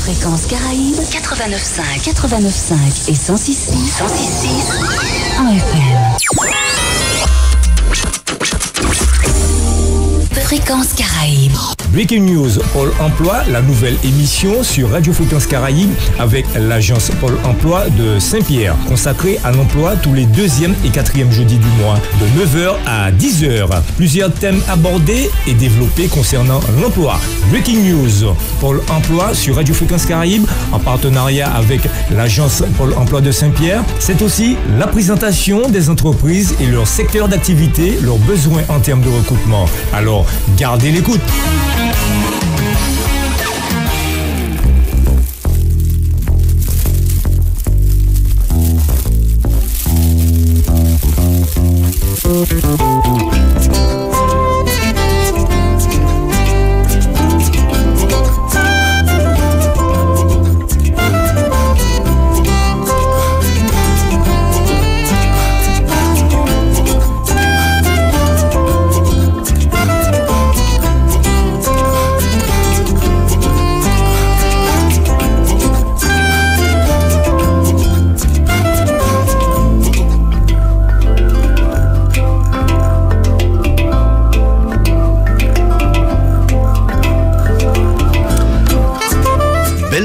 Fréquence Caraïbes 89.5 et 106.6 en FM. Fréquence Caraïbes. Breaking News Pôle Emploi, la nouvelle émission sur Radio Fréquence Caraïbes avec l'agence Pôle Emploi de Saint-Pierre, consacrée à l'emploi tous les 2e et 4e jeudis du mois, de 9h à 10h. Plusieurs thèmes abordés et développés concernant l'emploi. Breaking News Pôle Emploi sur Radio Fréquence Caraïbes, en partenariat avec l'agence Pôle Emploi de Saint-Pierre. C'est aussi la présentation des entreprises et leur secteur d'activité, leurs besoins en termes de recrutement. Alors, gardez l'écoute.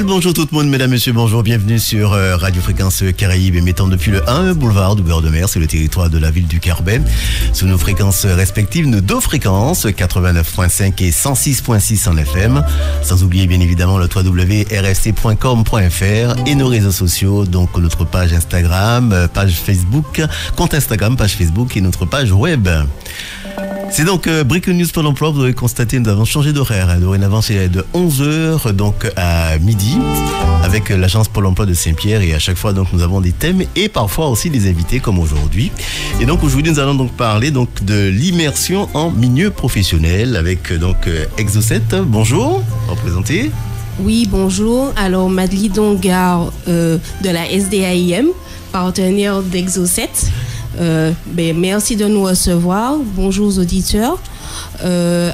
Bonjour tout le monde, mesdames, messieurs, bonjour, bienvenue sur Radio Fréquence Caraïbes, émettant depuis le 1 boulevard du Bord de Mer, sur le territoire de la ville du Carbet, sous nos fréquences respectives, nos deux fréquences, 89.5 et 106.6 en FM, sans oublier bien évidemment le www.rst.com.fr et nos réseaux sociaux, donc notre page Instagram, page Facebook, compte Instagram, page Facebook et notre page web. C'est donc Breaking News Pôle Emploi. Vous avez constaté, nous avons changé d'horaire. Dorénavant, c'est de 11h donc à midi avec l'agence Pôle Emploi de Saint-Pierre. Et à chaque fois, donc, nous avons des thèmes et parfois aussi des invités comme aujourd'hui. Et donc, aujourd'hui, nous allons donc parler donc de l'immersion en milieu professionnel avec donc Exo7. Bonjour, représentez. Oui, bonjour. Alors, Madeleine Dongar de la SDAIM, partenaire d'Exo7. Merci de nous recevoir. Bonjour aux auditeurs. La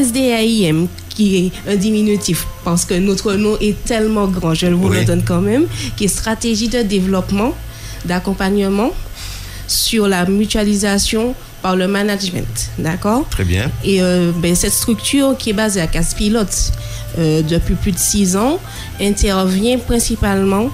SDAIM, qui est un diminutif, parce que notre nom est tellement grand, je vous le donne quand même, qui est stratégie de développement, d'accompagnement sur la mutualisation par le management. D'accord ? Très bien. Et cette structure qui est basée à Casse-Pilote depuis plus de 6 ans intervient principalement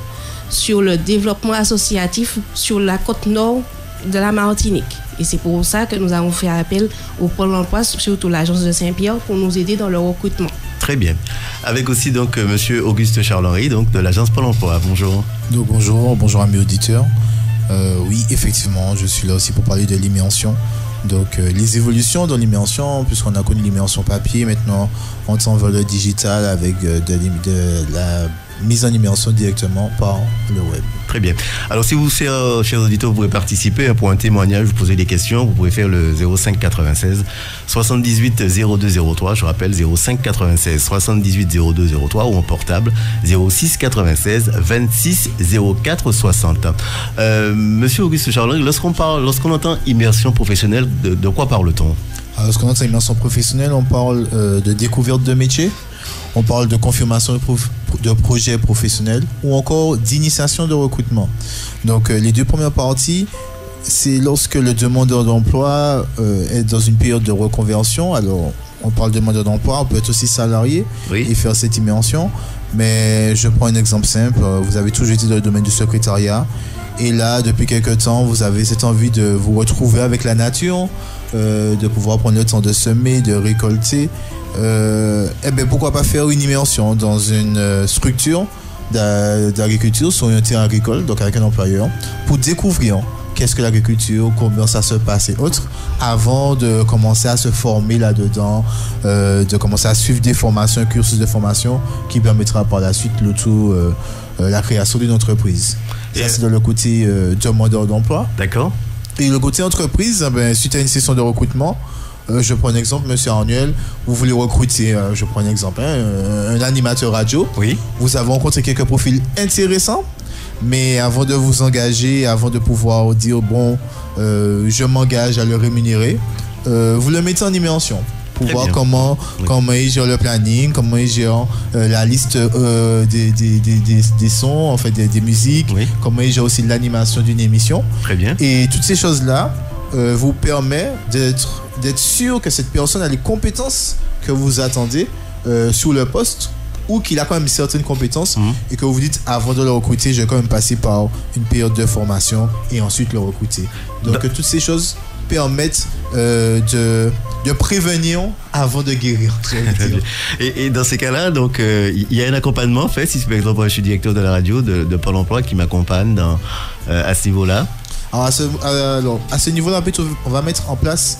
sur le développement associatif sur la côte nord de la Martinique. Et c'est pour ça que nous avons fait appel au Pôle emploi, surtout l'agence de Saint-Pierre, pour nous aider dans le recrutement. Très bien. Avec aussi donc monsieur Auguste Charles-Henri, donc de l'agence Pôle emploi. Bonjour. Donc bonjour amis auditeurs. Oui, effectivement, je suis là aussi pour parler de l'immersion. Donc les évolutions dans l'immersion, puisqu'on a connu l'immersion papier, maintenant on tend vers le digital avec de la mise en immersion directement par le web. Très bien. Alors si vous, chers auditeurs, vous pouvez participer pour un témoignage, vous posez des questions, vous pouvez faire le 05 96 78 02 03. Je rappelle 05 96 78 02 03 ou en portable 06 96 26 04 60. Monsieur Auguste Charles, lorsqu'on entend immersion professionnelle, de quoi parle-t-on? Alors, lorsqu'on entend immersion professionnelle, on parle de découverte de métier. On parle de confirmation de projets professionnels ou encore d'initiation de recrutement. Donc, les deux premières parties, c'est lorsque le demandeur d'emploi est dans une période de reconversion. Alors, on parle de demandeur d'emploi, on peut être aussi salarié et faire cette immersion. Mais je prends un exemple simple. Vous avez toujours été dans le domaine du secrétariat. Et là, depuis quelques temps, vous avez cette envie de vous retrouver avec la nature, de pouvoir prendre le temps de semer, de récolter. Pourquoi pas faire une immersion dans une structure d'agriculture sur un terrain agricole, donc avec un employeur, pour découvrir qu'est-ce que l'agriculture, comment ça se passe et autres, avant de commencer à se former là-dedans, de commencer à suivre des formations, un cursus de formation qui permettra par la suite la création d'une entreprise. Ça, c'est dans le côté demandeur d'emploi. D'accord. Et le côté entreprise, suite à une session de recrutement, je prends un exemple, monsieur Arnuel, vous voulez recruter, je prends un exemple, un animateur radio. Oui. Vous avez rencontré quelques profils intéressants, mais avant de vous engager, avant de pouvoir dire, je m'engage à le rémunérer, vous le mettez en immersion. pour Très voir bien. comment ils gèrent le planning, comment ils gèrent la liste des sons, en fait des musiques, Oui. comment ils gèrent aussi l'animation d'une émission. Très bien. Et toutes ces choses-là vous permettent d'être sûr que cette personne a les compétences que vous attendez sur le poste, ou qu'il a quand même certaines compétences et que vous vous dites, avant de le recruter, je vais quand même passer par une période de formation et ensuite le recruter. Donc toutes ces choses permettent de prévenir avant de guérir. Et dans ces cas-là, donc il y a un accompagnement fait. Si par exemple je suis directeur de la radio de Pôle Emploi qui m'accompagne à ce niveau-là. Alors à ce niveau-là, on va mettre en place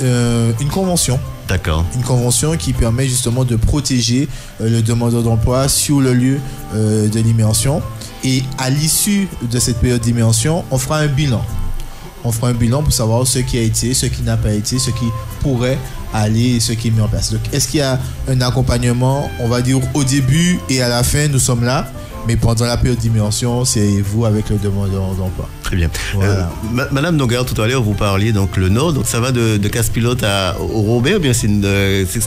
une convention. D'accord. Une convention qui permet justement de protéger le demandeur d'emploi sur le lieu de l'immersion. Et à l'issue de cette période d'immersion, on fera un bilan. On fera un bilan pour savoir ce qui a été, ce qui n'a pas été, ce qui pourrait aller et ce qui est mis en place. Donc, est-ce qu'il y a un accompagnement, on va dire au début et à la fin, nous sommes là. Mais pendant la période d'immersion, c'est vous avec le demandeur d'emploi. Très bien. Voilà. Madame Noguer, tout à l'heure, vous parliez donc le Nord, donc ça va de Casse-Pilote au Robert, ou bien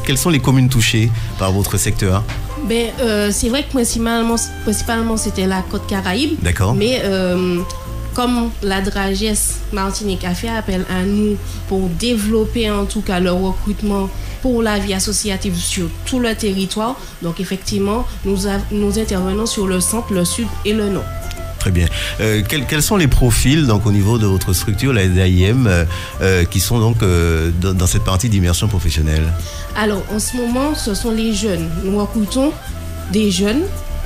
quelles sont les communes touchées par votre secteur? C'est vrai que principalement c'était la côte Caraïbe. D'accord. Mais comme la Dragesse Martinique a fait appel à nous pour développer en tout cas le recrutement pour la vie associative sur tout le territoire, donc effectivement nous intervenons sur le centre, le sud et le nord. Très bien. Quels sont les profils donc au niveau de votre structure, la SDAIM, qui sont donc dans cette partie d'immersion professionnelle? Alors en ce moment, ce sont les jeunes. Nous recrutons des jeunes,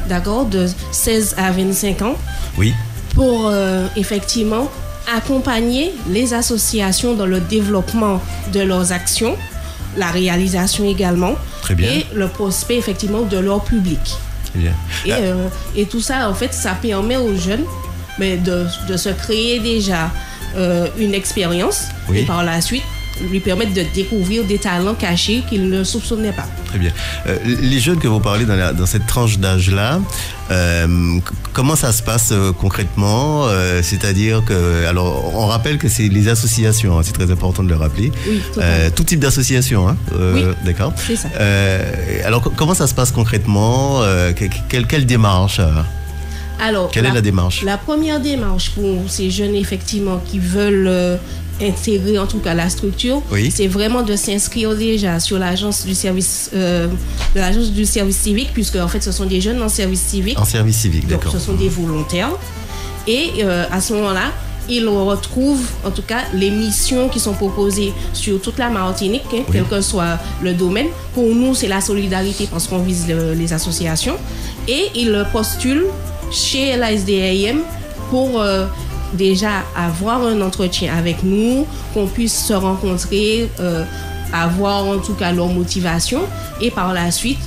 d'accord, de 16 à 25 ans. Oui. Pour effectivement accompagner les associations dans le développement de leurs actions, la réalisation également. Très bien. Et le prospect effectivement de leur public. Très bien. Et tout ça, en fait, ça permet aux jeunes de se créer déjà une expérience, Oui. et par la suite lui permettre de découvrir des talents cachés qu'ils ne soupçonnaient pas. Très bien. Les jeunes que vous parlez dans cette tranche d'âge-là, comment ça se passe concrètement? C'est-à-dire que, alors, on rappelle que c'est les associations, hein, c'est très important de le rappeler. Oui, totalement. Tout type d'association, hein? Oui, d'accord. c'est ça. Alors, comment ça se passe concrètement? Quelle démarche? Alors, Quelle est la démarche? La première démarche pour ces jeunes, effectivement, qui veulent intégrer en tout cas la structure, Oui. c'est vraiment de s'inscrire déjà sur l'agence du service civique, puisque en fait ce sont des jeunes en service civique. En service civique, Donc d'accord. ce sont des volontaires. Et à ce moment-là, ils retrouvent en tout cas les missions qui sont proposées sur toute la Martinique, hein, quel que soit le domaine. Pour nous, c'est la solidarité parce qu'on vise les associations. Et ils postulent chez la SDAIM pour déjà avoir un entretien avec nous, qu'on puisse se rencontrer, avoir en tout cas leur motivation, et par la suite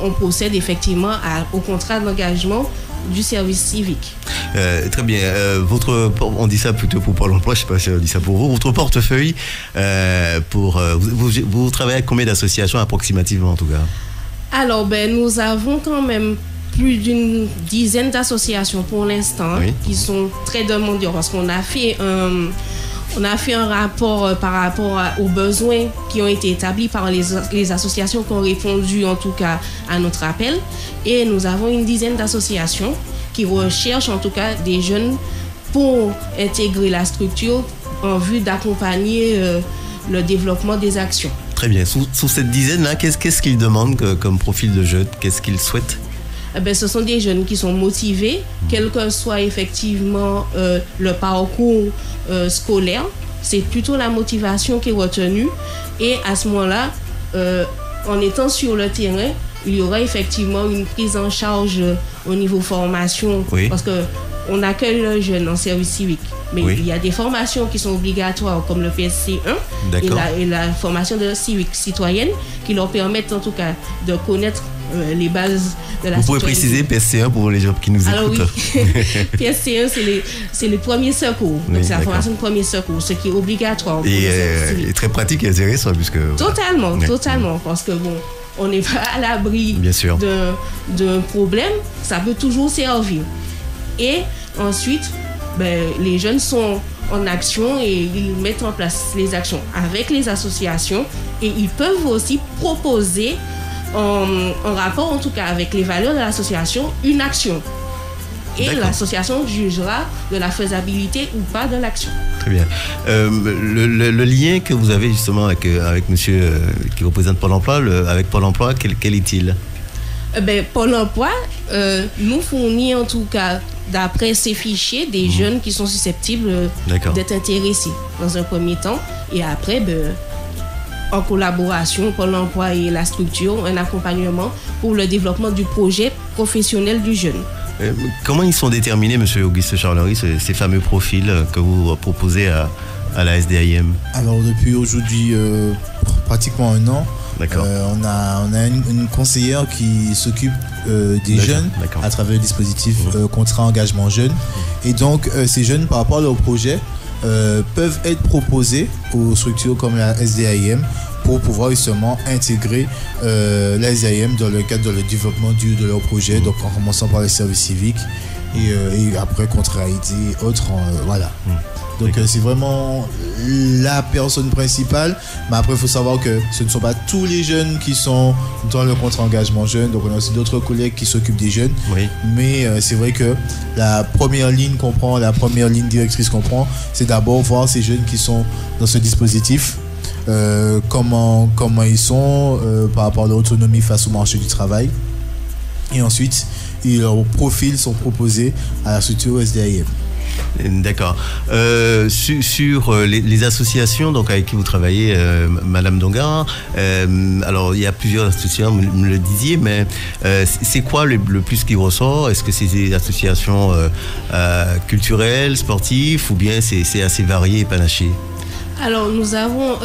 on procède effectivement au contrat d'engagement du service civique. Très bien. On dit ça plutôt pour Pôle Emploi, je ne sais pas si on dit ça pour vous. Votre portefeuille, vous travaillez avec combien d'associations approximativement en tout cas? Alors, nous avons quand même plus d'une dizaine d'associations pour l'instant, Oui. qui sont très demandeurs parce qu'on a fait un rapport par rapport aux besoins qui ont été établis par les associations qui ont répondu en tout cas à notre appel, et nous avons une dizaine d'associations qui recherchent en tout cas des jeunes pour intégrer la structure en vue d'accompagner le développement des actions. Très bien. Sous cette dizaine-là, qu'est-ce qu'ils demandent comme profil de jeunes? Qu'est-ce qu'ils souhaitent? Ce sont des jeunes qui sont motivés, quel que soit effectivement le parcours scolaire. C'est plutôt la motivation qui est retenue. Et à ce moment-là, en étant sur le terrain, il y aura effectivement une prise en charge au niveau formation. Oui. Parce qu'on accueille le jeune en service civique. Mais Oui. il y a des formations qui sont obligatoires, comme le PSC1 et la formation de civique citoyenne, qui leur permettent en tout cas de connaître les bases de la Vous pouvez citoyenneté. préciser PSC1 pour les gens qui nous Alors écoutent? oui, PSC1 c'est les premiers secours. Oui, Donc c'est la d'accord. formation de premier secours, ce qui est obligatoire. Pour le service civique. Et très pratique et intéressant puisque... Totalement, Ouais. totalement. Parce que bon, on n'est pas à l'abri Bien sûr. d'un problème, ça peut toujours servir. Et ensuite, les jeunes sont en action et ils mettent en place les actions avec les associations Et ils peuvent aussi proposer, en rapport en tout cas avec les valeurs de l'association, une action. Et D'accord. l'association jugera de la faisabilité ou pas de l'action. Très bien. Le lien que vous avez justement avec monsieur qui représente Pôle emploi, avec Pôle emploi, quel est-il? Pôle emploi nous fournit en tout cas, d'après ces fichiers, des jeunes qui sont susceptibles D'accord. d'être intéressés dans un premier temps. Et après, en collaboration, Pôle emploi et la structure, un accompagnement pour le développement du projet professionnel du jeune. Comment ils sont déterminés, monsieur Auguste Charlery, ces fameux profils que vous proposez à la SDIM? Alors depuis aujourd'hui pratiquement un an, D'accord. on a une conseillère qui s'occupe des D'accord, jeunes d'accord. à travers le dispositif contrat engagement jeune. Et donc ces jeunes, par rapport à leur projet, peuvent être proposés aux structures comme la SDIM pour pouvoir justement intégrer la SDIM dans le cadre de le développement de leur projet, donc en commençant par les services civiques et après contrat ID, autres, voilà. Donc c'est vraiment la personne principale, mais après il faut savoir que ce ne sont pas tous les jeunes qui sont dans le contrat engagement jeune, donc on a aussi d'autres collègues qui s'occupent des jeunes, Oui. mais c'est vrai que la première ligne qu'on prend, la première ligne directrice qu'on prend, c'est d'abord voir ces jeunes qui sont dans ce dispositif, comment ils sont par rapport à leur autonomie face au marché du travail, et ensuite leurs profils sont proposés à la structure SDIM. D'accord. Sur les associations donc, avec qui vous travaillez, Madame Dongar, alors il y a plusieurs associations, vous me le disiez, mais c'est quoi le plus qui ressort? Est-ce que c'est des associations culturelles, sportives, ou bien c'est assez varié et panaché? Alors, nous avons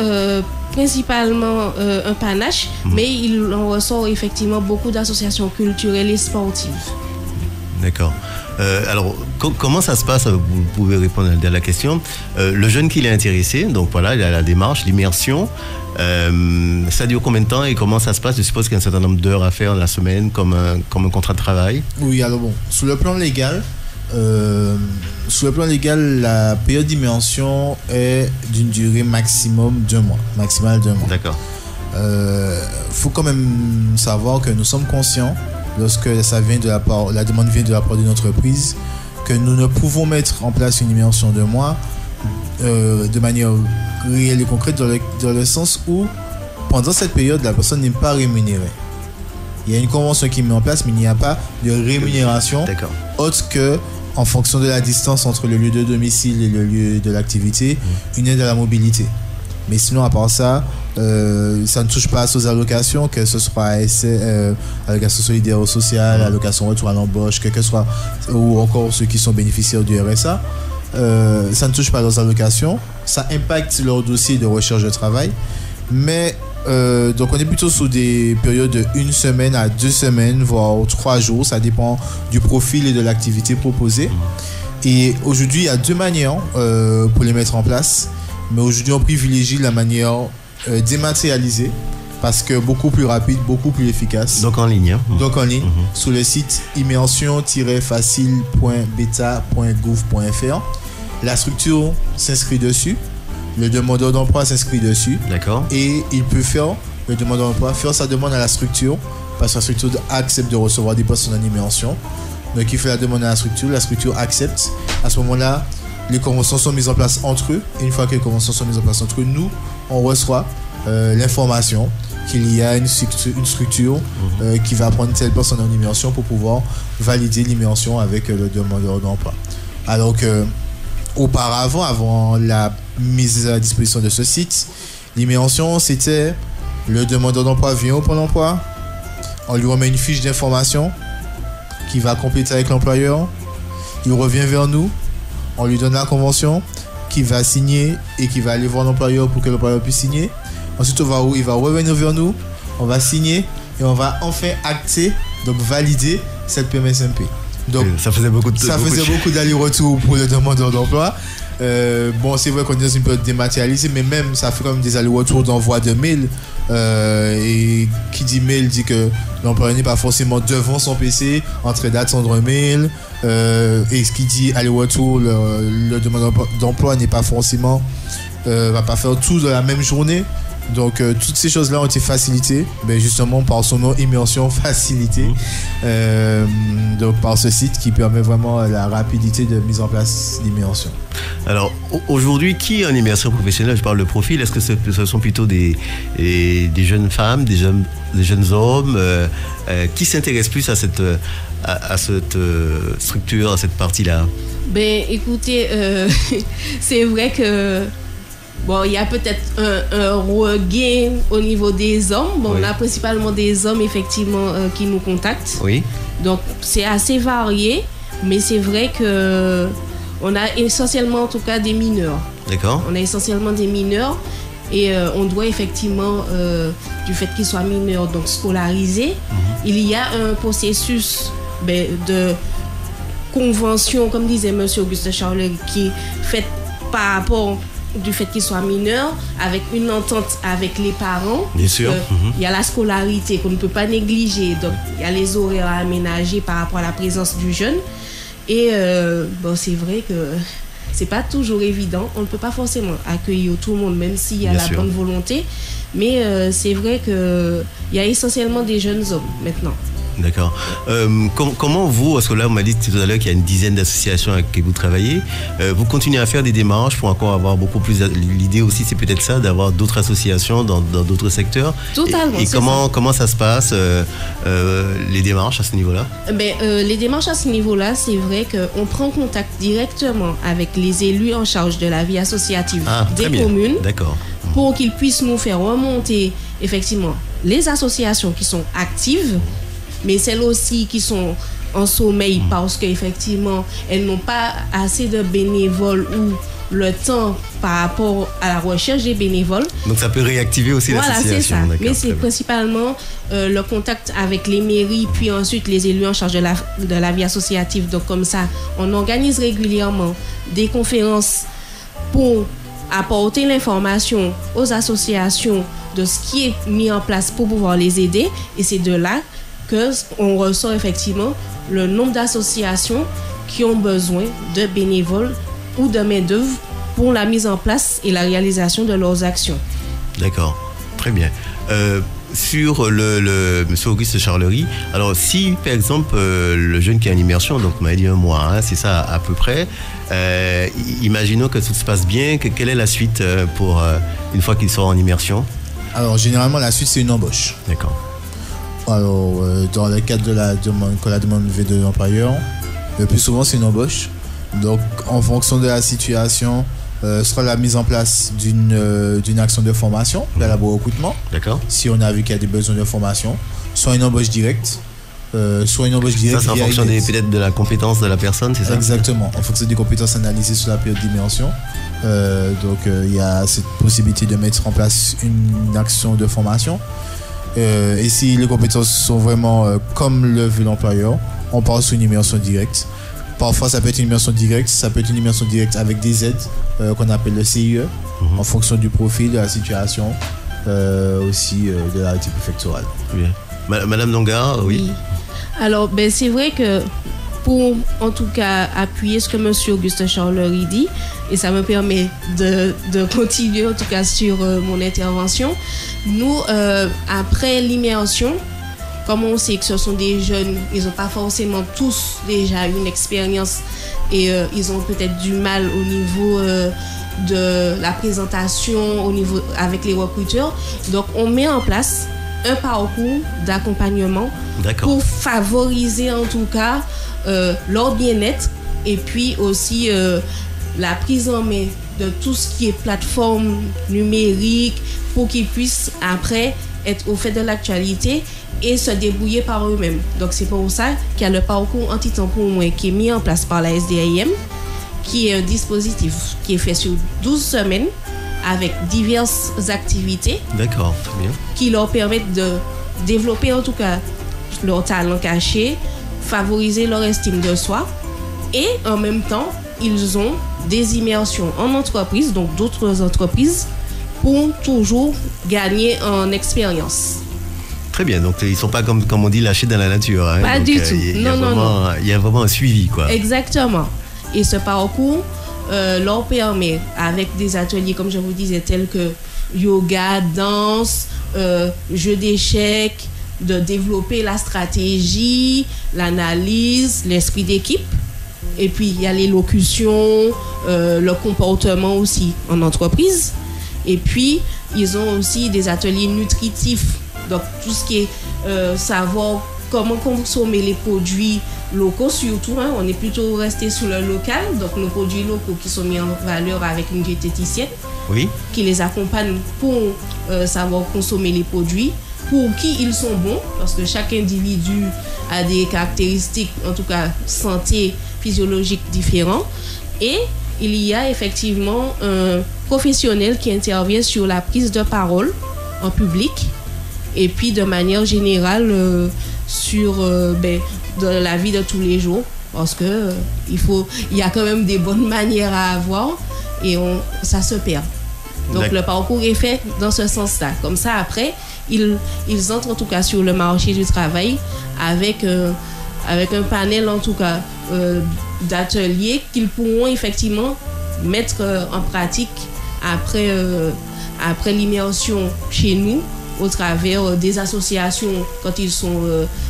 principalement un panache, mais il en ressort effectivement beaucoup d'associations culturelles et sportives. D'accord. Alors, comment ça se passe? Vous pouvez répondre à la question. Le jeune qui est intéressé, donc voilà, il a la démarche, l'immersion. Ça dure combien de temps et comment ça se passe? Je suppose qu'il y a un certain nombre d'heures à faire dans la semaine, comme un contrat de travail. Oui, alors bon, sur le plan légal, la période d'immersion est d'une durée maximum 2 mois, maximal 2 mois. D'accord. Faut quand même savoir que nous sommes conscients, lorsque la demande vient de la part d'une entreprise, que nous ne pouvons mettre en place une immersion de mois de manière réelle et concrète dans le sens où pendant cette période la personne n'est pas rémunérée. Il y a une convention qui est mise en place, mais il n'y a pas de rémunération autre que en fonction de la distance entre le lieu de domicile et le lieu de l'activité, une aide à la mobilité. Mais sinon, à part ça, ça ne touche pas aux allocations, que ce soit allocation solidaire ou sociale, allocation retour à l'embauche, quel que soit, ou encore ceux qui sont bénéficiaires du RSA. Ça ne touche pas leurs allocations, ça impacte leur dossier de recherche de travail. Mais donc on est plutôt sous des périodes de 1 semaine à 2 semaines, voire 3 jours, ça dépend du profil et de l'activité proposée. Et aujourd'hui, il y a 2 manières pour les mettre en place. Mais aujourd'hui, on privilégie la manière dématérialisée parce que beaucoup plus rapide, beaucoup plus efficace. Donc en ligne. Donc en ligne, sur le site immersion-facile.beta.gouv.fr. La structure s'inscrit dessus, le demandeur d'emploi s'inscrit dessus. D'accord. Et il peut le demandeur d'emploi, faire sa demande à la structure parce que la structure accepte de recevoir des postes en immersion. Donc il fait la demande à la structure accepte. À ce moment-là, les conventions sont mises en place entre eux. Et une fois que les conventions sont mises en place entre eux, nous, on reçoit l'information qu'il y a une structure qui va prendre telle personne en immersion pour pouvoir valider l'immersion avec le demandeur d'emploi. Alors que auparavant, avant la mise à disposition de ce site, l'immersion, c'était le demandeur d'emploi vient au Pôle emploi, on lui remet une fiche d'information qu'il va compléter avec l'employeur, il revient vers nous, on lui donne la convention qu'il va signer et qu'il va aller voir l'employeur pour que l'employeur puisse signer. Ensuite, il va revenir vers nous, on va signer et on va enfin acter, donc valider cette PMSMP. Donc, ça faisait beaucoup d'allers-retours pour le demandeur d'emploi. Bon, c'est vrai qu'on est dans une période dématérialisée, mais même ça fait quand même des allers-retours d'envoi de mail. Et qui dit mail dit que l'employeur n'est pas forcément devant son PC en train d'attendre un mail. Et ce qui dit aller-retour, le demandeur d'emploi n'est pas forcément va pas faire tout de la même journée. Donc, toutes ces choses-là ont été facilitées, justement par son nom Immersion Facilité. Donc, par ce site qui permet vraiment la rapidité de mise en place d'immersion. Alors, aujourd'hui, qui est en immersion professionnelle? Je parle de profil. Est-ce que ce sont plutôt des jeunes femmes, des jeunes hommes qui s'intéressent plus à cette structure, à cette partie-là? Écoutez, c'est vrai que il y a peut-être un regain au niveau des hommes. On a principalement des hommes, effectivement, qui nous contactent. Oui. Donc, c'est assez varié, mais c'est vrai que on a essentiellement, en tout cas, des mineurs. D'accord. On a essentiellement des mineurs et on doit effectivement, du fait qu'ils soient mineurs, donc scolarisés, il y a un processus de convention, comme disait M. Auguste Charlery, qui est fait par rapport du fait qu'ils soient mineurs, avec une entente avec les parents. Bien sûr. Il y a la scolarité qu'on ne peut pas négliger, donc il y a les horaires à aménager par rapport à la présence du jeune. Et c'est vrai que c'est pas toujours évident. On ne peut pas forcément accueillir tout le monde, même s'il y a bonne volonté. Mais c'est vrai qu'il y a essentiellement des jeunes hommes maintenant. D'accord. Comment vous, parce que là, on m'a dit tout à l'heure qu'il y a une dizaine d'associations avec qui vous travaillez, vous continuez à faire des démarches pour encore avoir beaucoup plus... L'idée aussi, c'est peut-être ça, d'avoir d'autres associations dans d'autres secteurs. Totalement. Et comment ça se passe, les démarches à ce niveau-là? Les démarches à ce niveau-là, c'est vrai qu'on prend contact directement avec les élus en charge de la vie associative des communes. D'accord. Pour qu'ils puissent nous faire remonter, effectivement, les associations qui sont actives, mais celles aussi qui sont en sommeil parce qu'effectivement, elles n'ont pas assez de bénévoles ou le temps par rapport à la recherche des bénévoles. Donc ça peut réactiver aussi l'association. Voilà, c'est ça. Mais c'est principalement le contact avec les mairies, puis ensuite les élus en charge de la vie associative. Donc comme ça, on organise régulièrement des conférences pour apporter l'information aux associations de ce qui est mis en place pour pouvoir les aider. Et c'est de là qu'on ressort effectivement le nombre d'associations qui ont besoin de bénévoles ou de main-d'œuvre pour la mise en place et la réalisation de leurs actions. D'accord, très bien. Sur le M. Auguste Charlery, alors si par exemple le jeune qui est en immersion, donc on m'a dit un mois, c'est ça à peu près, imaginons que tout se passe bien, quelle est la suite pour une fois qu'il sort en immersion? Alors généralement la suite c'est une embauche. D'accord. Alors dans le cadre de la demande, quand la demande vient de l'employeur, le plus souvent c'est une embauche. Donc en fonction de la situation, sera la mise en place d'une action de formation, préalable au recrutement. D'accord. Si on a vu qu'il y a des besoins de formation, soit une embauche directe, soit une embauche directe. Ça, c'est en fonction peut-être de la compétence de la personne, c'est ça? Exactement, en fonction des compétences analysées sur la période d'immersion. Donc il y a cette possibilité de mettre en place une action de formation. Et si les compétences sont vraiment comme le veut l'employeur, on passe sur une immersion directe. Parfois, ça peut être une immersion directe, ça peut être une immersion directe avec des aides qu'on appelle le CIE, en fonction du profil, de la situation, aussi de l'arrêté préfectoral. Bien. Madame Longa, oui. Alors, c'est vrai que pour, en tout cas, appuyer ce que M. Auguste Charlery dit, et ça me permet de continuer, en tout cas, sur mon intervention. Nous, après l'immersion, comme on sait que ce sont des jeunes, ils n'ont pas forcément tous déjà une expérience et ils ont peut-être du mal au niveau de la présentation, au niveau avec les recruteurs. Donc, on met en place un parcours d'accompagnement pour favoriser en tout cas leur bien-être et puis aussi la prise en main de tout ce qui est plateforme numérique pour qu'ils puissent après être au fait de l'actualité et se débrouiller par eux-mêmes. Donc c'est pour ça qu'il y a le parcours anti-temps pour moi qui est mis en place par la SDAIM, qui est un dispositif qui est fait sur 12 semaines avec diverses activités. D'accord, très bien. Qui leur permettent de développer en tout cas leur talent caché, favoriser leur estime de soi et en même temps ils ont des immersions en entreprise, donc d'autres entreprises, pour toujours gagner en expérience. Très bien, donc ils ne sont pas comme on dit lâchés dans la nature. Hein. Pas donc, du tout. Il y a vraiment un suivi, quoi. Exactement. Et ce parcours leur permet, avec des ateliers, comme je vous disais, tels que yoga, danse, jeu d'échecs, de développer la stratégie, l'analyse, l'esprit d'équipe. Et puis, il y a l'élocution, le comportement aussi en entreprise. Et puis, ils ont aussi des ateliers nutritifs. Donc, tout ce qui est savoir comment consommer les produits locaux, surtout. On est plutôt resté sur le local. Donc, nos produits locaux qui sont mis en valeur avec une diététicienne qui les accompagne pour savoir consommer les produits, pour qui ils sont bons, parce que chaque individu a des caractéristiques, en tout cas santé physiologique différentes. Et il y a effectivement un professionnel qui intervient sur la prise de parole en public et puis de manière générale sur de la vie de tous les jours, parce que il y a quand même des bonnes manières à avoir et ça se perd. Donc le parcours est fait dans ce sens-là. Comme ça, après, ils entrent en tout cas sur le marché du travail avec un panel en tout cas d'ateliers qu'ils pourront effectivement mettre en pratique après l'immersion chez nous au travers des associations quand ils sont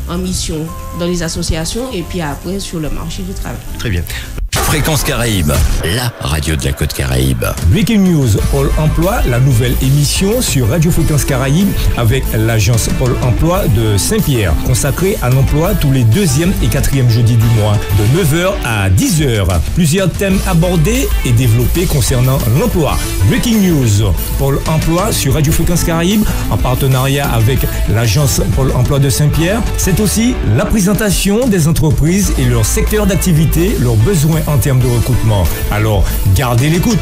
en mission dans les associations et puis après sur le marché du travail. Très bien. Fréquence Caraïbe, la radio de la Côte Caraïbe. Breaking News Pôle Emploi, la nouvelle émission sur Radio Fréquence Caraïbe avec l'agence Pôle Emploi de Saint-Pierre, consacrée à l'emploi tous les 2e et 4e jeudis du mois, de 9h à 10h. Plusieurs thèmes abordés et développés concernant l'emploi. Breaking News Pôle Emploi sur Radio Fréquence Caraïbe, en partenariat avec l'agence Pôle Emploi de Saint-Pierre. C'est aussi la présentation des entreprises et leur secteur d'activité, leurs besoins en termes de recrutement. Alors, gardez l'écoute.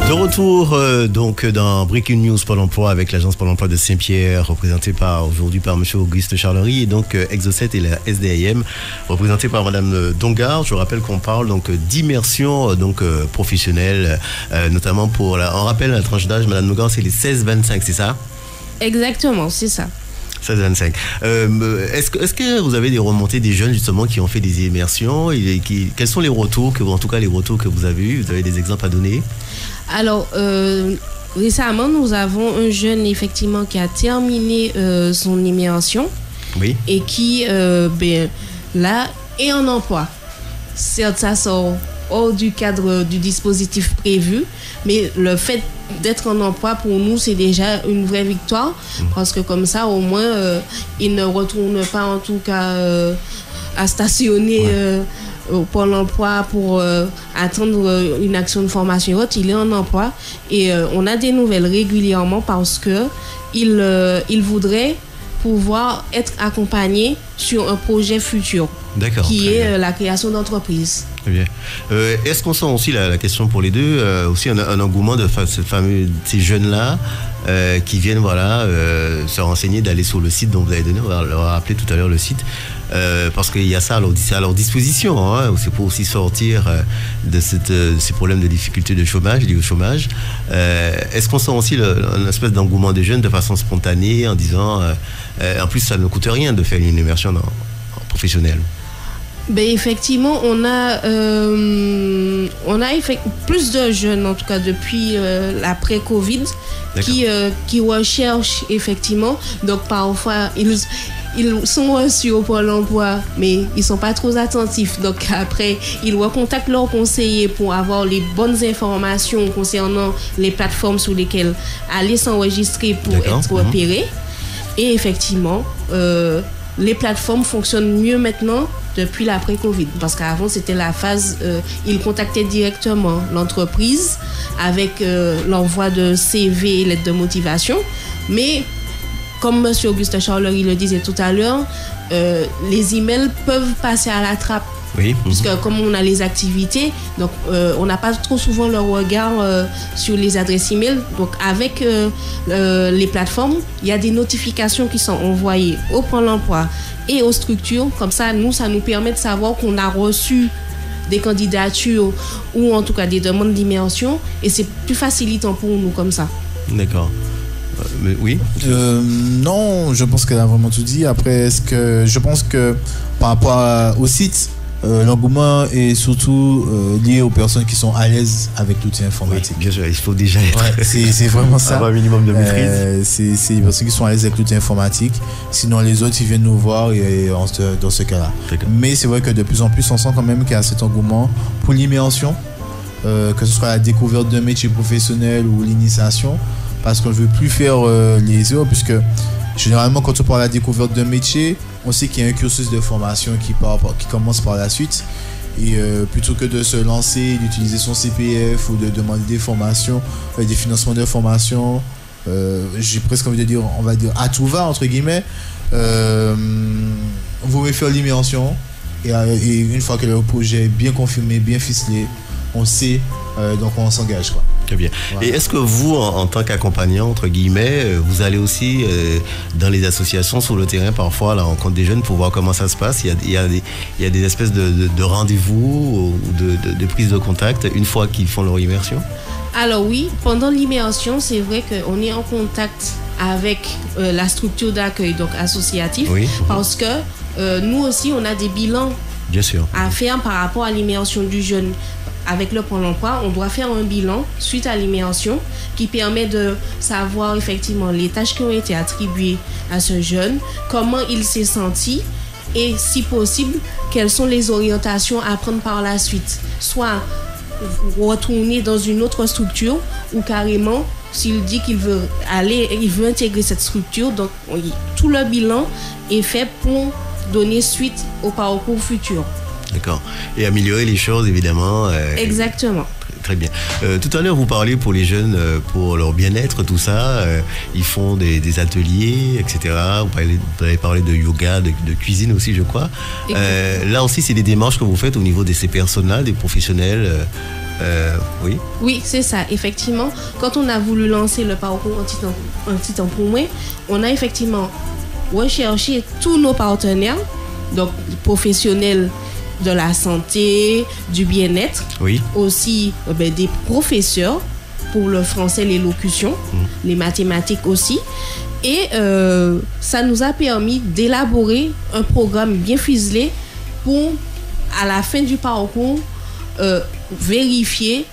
De retour donc dans Breaking News Pôle Emploi avec l'agence Pôle Emploi de Saint-Pierre, représentée aujourd'hui par M. Auguste Charlery, et donc Exocet et la SDIM, représentée par Mme Dongar. Je rappelle qu'on parle donc d'immersion professionnelle, notamment pour on rappelle la tranche d'âge, Mme Dongar, c'est les 16-25, c'est ça? Exactement, c'est ça. 16-25. Est-ce que vous avez des remontées des jeunes justement qui ont fait des immersions et quels sont les retours en tout cas les retours que vous avez eus? Vous avez des exemples à donner? Alors, récemment, nous avons un jeune effectivement qui a terminé son immersion et qui là est en emploi. Certes, ça sort hors du cadre du dispositif prévu, mais le fait d'être en emploi pour nous c'est déjà une vraie victoire parce que comme ça au moins il ne retourne pas en tout cas à stationner au Pôle emploi pour attendre une action de formation haute. Il est en emploi et on a des nouvelles régulièrement parce que il voudrait pouvoir être accompagné sur un projet futur qui est la création d'entreprise. Très bien. Est-ce qu'on sent aussi la question pour les deux, aussi un engouement de ces jeunes-là qui viennent se renseigner, d'aller sur le site dont vous avez donné, on va leur rappeler tout à l'heure le site, parce qu'il y a ça à leur disposition, c'est pour aussi sortir de ces problèmes de difficultés de chômage, liés au chômage. Est-ce qu'on sent aussi une espèce d'engouement des jeunes de façon spontanée en disant, en plus ça ne coûte rien de faire une immersion professionnelle? Effectivement, on a plus de jeunes, en tout cas depuis l'après-Covid, qui recherchent effectivement. Donc parfois, ils sont reçus au Pôle emploi, mais ils ne sont pas trop attentifs. Donc après, ils recontactent leurs conseillers pour avoir les bonnes informations concernant les plateformes sur lesquelles aller s'enregistrer pour être repérés. Et effectivement, les plateformes fonctionnent mieux maintenant depuis l'après-Covid. Parce qu'avant, c'était la phase, ils contactaient directement l'entreprise avec l'envoi de CV et lettres de motivation. Mais, comme M. Auguste Charlery le disait tout à l'heure, les emails peuvent passer à la trappe. Oui. Puisque comme on a les activités, donc on n'a pas trop souvent le regard sur les adresses email. Donc avec les plateformes, il y a des notifications qui sont envoyées au Pôle emploi et aux structures. Comme ça, ça nous permet de savoir qu'on a reçu des candidatures ou en tout cas des demandes d'immersion, et c'est plus facilitant pour nous comme ça. D'accord. Mais oui. Non, je pense qu'elle a vraiment tout dit. Après, je pense que par rapport au site, l'engouement est surtout lié aux personnes qui sont à l'aise avec l'outil informatique. Oui, bien sûr, il faut déjà être. Ouais, c'est vraiment ça. Avoir un minimum de maîtrise. C'est les personnes qui sont à l'aise avec l'outil informatique. Sinon, les autres, ils viennent nous voir dans ce cas-là. D'accord. Mais c'est vrai que de plus en plus, on sent quand même qu'il y a cet engouement pour l'immersion, que ce soit la découverte d'un métier professionnel ou l'initiation, parce qu'on ne veut plus faire les erreurs, puisque généralement, quand on parle de la découverte d'un métier, on sait qu'il y a un cursus de formation qui commence par la suite. Et plutôt que de se lancer, d'utiliser son CPF ou de demander des formations, des financements de formation, j'ai presque envie de dire, on va dire à tout va, entre guillemets, vous pouvez faire l'immersion. Et une fois que le projet est bien confirmé, bien ficelé, on sait, donc on s'engage, quoi. Très bien. Voilà. Et est-ce que vous, en tant qu'accompagnant, entre guillemets, vous allez aussi dans les associations, sur le terrain, parfois, à la rencontre des jeunes pour voir comment ça se passe? Il y a des espèces de rendez-vous ou de prise de contact une fois qu'ils font leur immersion? Alors oui, pendant l'immersion, c'est vrai qu'on est en contact avec la structure d'accueil, donc associatif, oui. Parce que nous aussi, on a des bilans bien sûr à faire par rapport à l'immersion du jeune. Avec le Pôle emploi, on doit faire un bilan suite à l'immersion qui permet de savoir effectivement les tâches qui ont été attribuées à ce jeune, comment il s'est senti et, si possible, quelles sont les orientations à prendre par la suite. Soit retourner dans une autre structure ou carrément, s'il dit qu'il veut intégrer cette structure, donc tout le bilan est fait pour donner suite au parcours futur. D'accord. Et améliorer les choses, évidemment. Exactement. Très bien. Tout à l'heure, vous parliez pour les jeunes, pour leur bien-être, tout ça. Ils font des ateliers, etc. Vous avez parlé de yoga, de cuisine aussi, je crois. Là aussi, c'est des démarches que vous faites au niveau de ces personnes-là, des professionnels. Oui. Oui, c'est ça. Effectivement, quand on a voulu lancer le parcours anti-temps pour moi, on a effectivement recherché tous nos partenaires, donc professionnels de la santé, du bien-être, oui. Aussi des professeurs pour le français, l'élocution, les mathématiques aussi. Et ça nous a permis d'élaborer un programme bien ficelé pour, à la fin du parcours, vérifier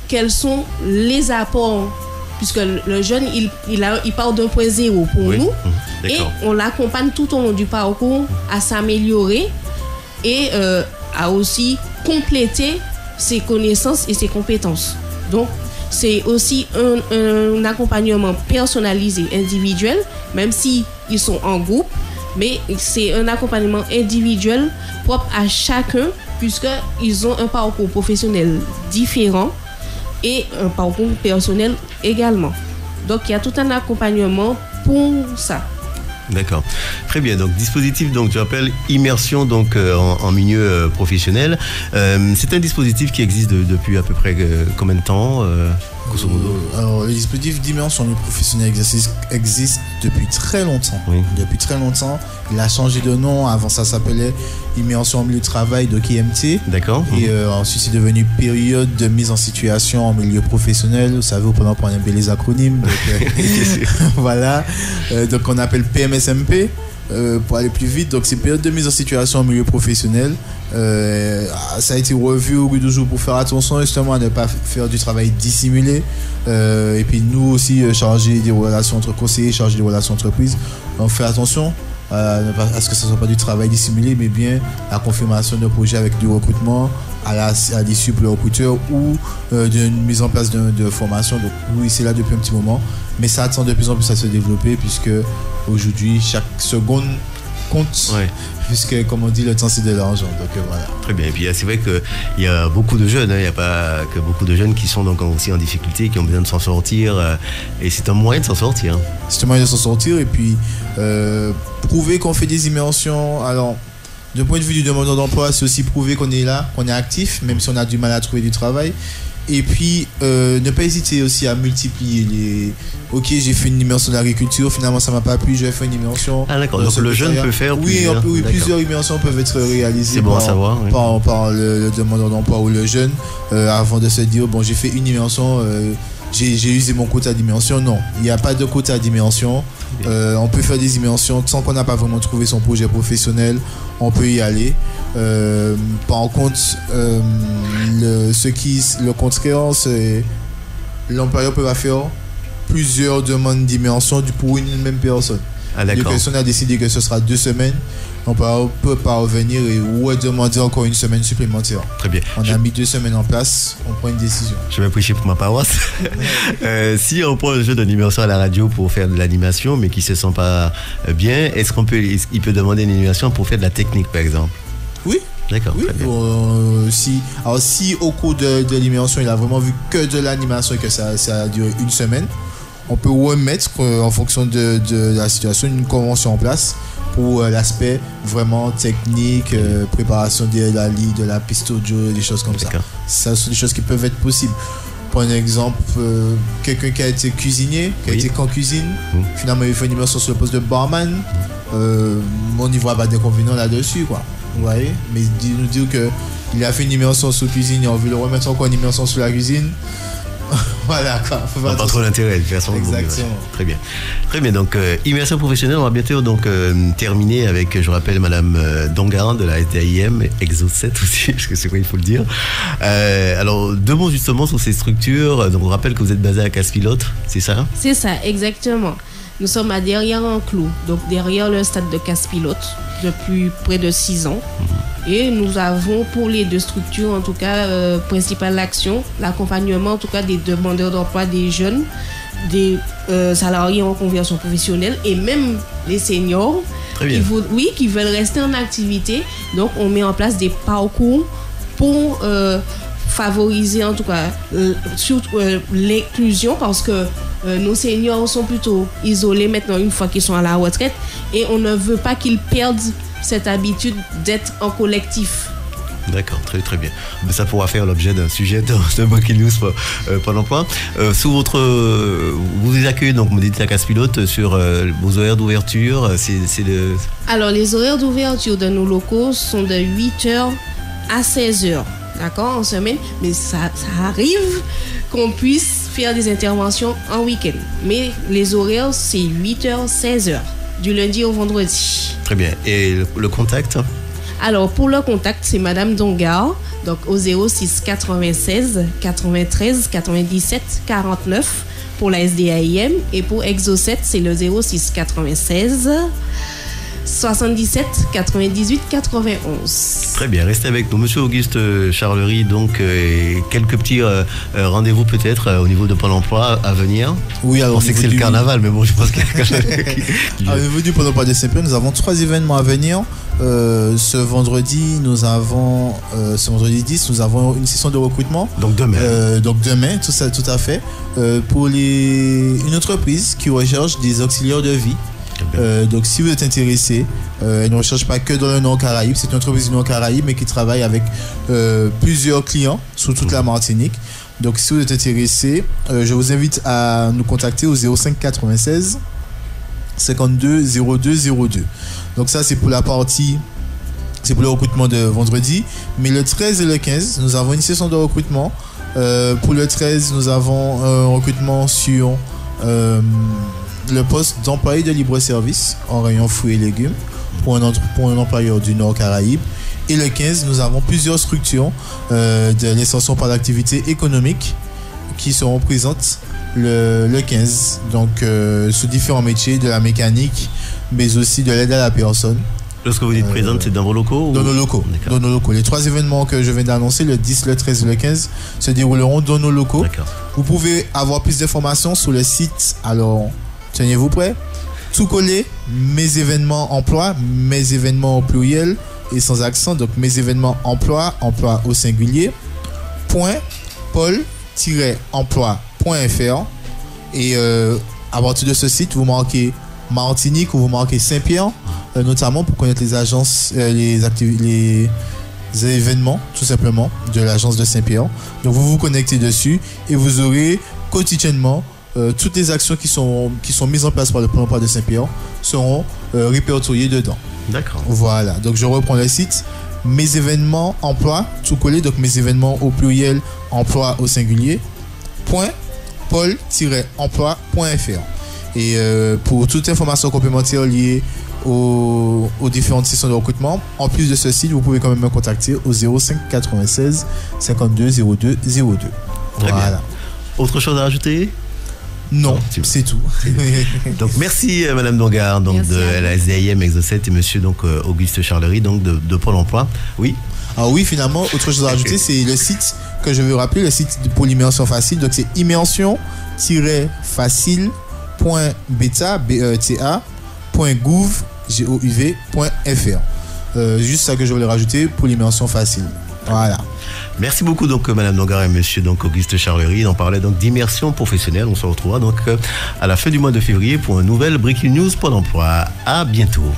quels sont les apports, puisque le jeune, il part d'un point zéro pour nous, et on l'accompagne tout au long du parcours à s'améliorer et à aussi compléter ses connaissances et ses compétences. Donc, c'est aussi un accompagnement personnalisé, individuel, même si ils sont en groupe, mais c'est un accompagnement individuel propre à chacun, puisqu'ils ont un parcours professionnel différent et un parcours personnel également. Donc, il y a tout un accompagnement pour ça. D'accord. Très bien. Donc, dispositif, donc, tu appelles immersion donc, en milieu professionnel. C'est un dispositif qui existe depuis à peu près combien de temps grosso modo? Alors, le dispositif d'immersion en milieu professionnel existe depuis très longtemps. Oui. Depuis très longtemps. Il a changé de nom. Avant, ça s'appelait immersion en milieu de travail, donc IMT. D'accord. Et ensuite, c'est devenu période de mise en situation en milieu professionnel. Vous savez, pendant qu'on aime bien les acronymes. Donc, voilà. Donc, on appelle PMSMP. Pour aller plus vite, donc c'est période de mise en situation en milieu professionnel. Ça a été revu au bout du jour pour faire attention justement à ne pas faire du travail dissimulé. Et puis nous aussi, chargés des relations entre conseillers, chargés des relations entreprises, on fait attention à ce que ce ne soit pas du travail dissimulé, mais bien la confirmation d'un projet avec du recrutement à l'issue pour le recruteur ou d'une mise en place de formation. Donc oui, c'est là depuis un petit moment, mais ça tend de plus en plus à se développer puisque aujourd'hui, chaque seconde compte, puisque comme on dit, le temps c'est de l'argent. Donc voilà. Très bien. Et puis c'est vrai qu'il y a beaucoup de jeunes, il n'y a pas que beaucoup de jeunes qui sont donc aussi en difficulté, qui ont besoin de s'en sortir, et c'est un moyen de s'en sortir. C'est un moyen de s'en sortir, et puis prouver qu'on fait des immersions. Alors, d'un point de vue du demandeur d'emploi, c'est aussi prouver qu'on est là, qu'on est actif, même si on a du mal à trouver du travail. Et puis, ne pas hésiter aussi à multiplier les... Ok, j'ai fait une immersion d'agriculture, finalement ça m'a pas plu, je vais faire une immersion. Ah d'accord, donc le jeune peut faire plusieurs... Oui, plusieurs immersions peuvent être réalisées bon à savoir, oui. par le demandeur d'emploi ou le jeune, avant de se dire, bon, j'ai fait une immersion, j'ai usé mon quota d'immersion. Non, il n'y a pas de quota d'immersion. On peut faire des immersions sans qu'on n'a pas vraiment trouvé son projet professionnel, on peut y aller. Par contre, le contraire, c'est l'employeur peut faire plusieurs demandes d'immersion pour une même personne. Ah, d'accord. La personne a décidé que ce sera 2 semaines. On peut pas revenir et demander encore une semaine supplémentaire. Très bien. On a mis 2 semaines en place, on prend une décision. Je vais prêcher pour ma paroisse. Si on prend le jeu d'animation à la radio pour faire de l'animation, mais qui ne se sent pas bien, est-ce qu'il peut demander une animation pour faire de la technique, par exemple? Oui. D'accord. Oui. Si au cours de l'immersion, il a vraiment vu que de l'animation et que ça a duré 1 semaine, on peut remettre en fonction de la situation une convention en place pour l'aspect vraiment technique, préparation de la lit, de la piste audio, des choses comme ça. Ça sont des choses qui peuvent être possibles. Pour un exemple, quelqu'un qui a été cuisinier, qui a été qu'en cuisine, finalement il fait une immersion sur le poste de barman, on n'y voit pas d'inconvénient là-dessus, quoi. Vous voyez? Mais nous dire qu'il a fait une immersion sur la cuisine et on veut le remettre encore une immersion sur la cuisine. Voilà quoi. Pas trop d'intérêt de faire son exactement. Très bien. Très bien. Donc immersion professionnelle, on va bientôt donc terminer avec, je rappelle, Madame Dongaran de la SDAIM, Exo 7 aussi, parce que c'est quoi il faut le dire. Alors 2 mots justement sur ces structures. Donc on rappelle que vous êtes basé à Casse-Pilote, c'est ça? C'est ça, exactement. Nous sommes à Derrière-Enclos, donc derrière le stade de Casse-Pilote, depuis près de 6 ans. Et nous avons pour les 2 structures, en tout cas, principale action, l'accompagnement en tout cas des demandeurs d'emploi, des jeunes, des salariés en conversion professionnelle et même les seniors qui veulent rester en activité. Donc on met en place des parcours pour favoriser en tout cas l'inclusion, parce que nos seniors sont plutôt isolés maintenant une fois qu'ils sont à la retraite et on ne veut pas qu'ils perdent cette habitude d'être en collectif. D'accord, très très bien. Mais ça pourra faire l'objet d'un sujet de Breaking News pour l'emploi. Sous votre, vous les accueillez donc, vous dites à Casse-Pilote, sur vos horaires d'ouverture. Alors les horaires d'ouverture de nos locaux sont de 8h à 16h. D'accord, en semaine, mais ça arrive qu'on puisse faire des interventions en week-end. Mais les horaires, c'est 8h, 16h, du lundi au vendredi. Très bien. Et le contact? Alors, pour le contact, c'est Madame Dongar, donc au 06 96 93 97 49 pour la SDAIM. Et pour Exo 7, c'est le 06 96 77 98 91. Très bien, restez avec nous. Monsieur Auguste Charlery, donc quelques petits rendez-vous peut-être au niveau de Pôle emploi à venir. Oui, alors on sait que c'est le carnaval, mais bon, je pense qu'il y a au niveau du Pôle emploi de Saint-Pierre, nous avons 3 événements à venir. Ce vendredi 10, nous avons une session de recrutement. Donc demain. Donc demain, tout à fait. Pour une entreprise qui recherche des auxiliaires de vie. Donc si vous êtes intéressé, elle ne recherche pas que dans le Nord-Caraïbe, c'est une entreprise du Nord-Caraïbe mais qui travaille avec plusieurs clients sur toute la Martinique. Donc si vous êtes intéressé, je vous invite à nous contacter au 05 96 52 02 02. Donc ça c'est pour la partie, c'est pour le recrutement de vendredi. Mais le 13 et le 15, nous avons une session de recrutement. Pour le 13, nous avons un recrutement sur le poste d'employé de libre-service en rayon fruits et légumes pour un employeur du Nord-Caraïbe. Et le 15, nous avons plusieurs structures de l'extension par l'activité économique qui seront présentes le 15. Donc, sous différents métiers, de la mécanique, mais aussi de l'aide à la personne. Lorsque vous dites présente, c'est dans vos locaux? Dans nos locaux. Dans nos locaux. Les 3 événements que je viens d'annoncer, le 10, le 13 et le 15, se dérouleront dans nos locaux. D'accord. Vous pouvez avoir plus d'informations sur le site. Alors, tenez-vous prêts. Tout coller, mes événements emploi au pluriel et sans accent. Donc, mes événements emploi au singulier, .pol-emploi.fr. Et à partir de ce site, vous marquez Martinique ou vous marquez Saint-Pierre, notamment pour connaître les agences, les événements, tout simplement, de l'agence de Saint-Pierre. Donc vous vous connectez dessus et vous aurez quotidiennement toutes les actions qui sont mises en place par le Pôle emploi de Saint-Pierre seront répertoriées dedans. D'accord. Voilà, donc je reprends le site. Mes événements emploi, tout collé, donc mes événements au pluriel, emploi au singulier, .pôle-emploi.fr. Et pour toute information complémentaire liée aux différentes sessions de recrutement, en plus de ce site, vous pouvez quand même me contacter au 05 96 52 02 02. Très voilà. bien. Autre chose à rajouter? Non, c'est tout. Donc merci Madame Dongard, donc Merci de la SDIM Exocet, et Monsieur donc Auguste Charlery, donc de Pôle Emploi. Oui. Ah oui, finalement, autre chose à rajouter, c'est le site que je veux rappeler, le site pour l'immersion facile. Donc c'est immersion-facile.beta.gouv.fr. Juste ça que je voulais rajouter pour l'immersion facile. Voilà. Merci beaucoup donc Madame Dongard et Monsieur donc Auguste Charlery. On parlait donc d'immersion professionnelle. On se retrouvera donc à la fin du mois de février pour une nouvelle Breaking News Pôle Emploi. À bientôt.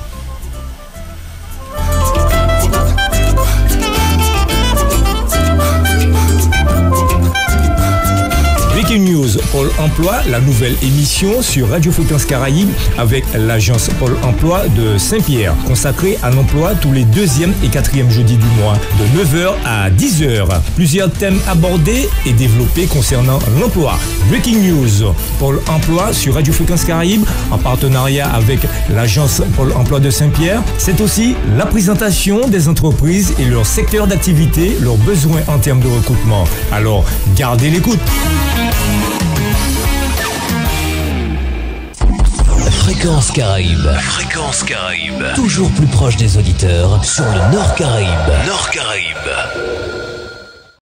Breaking News Pôle Emploi, la nouvelle émission sur Radio Fréquence Caraïbe avec l'agence Pôle Emploi de Saint-Pierre, consacrée à l'emploi tous les 2e et 4e jeudis du mois, de 9h à 10h. Plusieurs thèmes abordés et développés concernant l'emploi. Breaking News Pôle Emploi sur Radio Fréquence Caraïbe, en partenariat avec l'agence Pôle Emploi de Saint-Pierre. C'est aussi la présentation des entreprises et leur secteur d'activité, leurs besoins en termes de recrutement. Alors, gardez l'écoute. Fréquence Caraïbe. Fréquence Caraïbe. Toujours plus proche des auditeurs sur le Nord Caraïbe. Nord Caraïbe.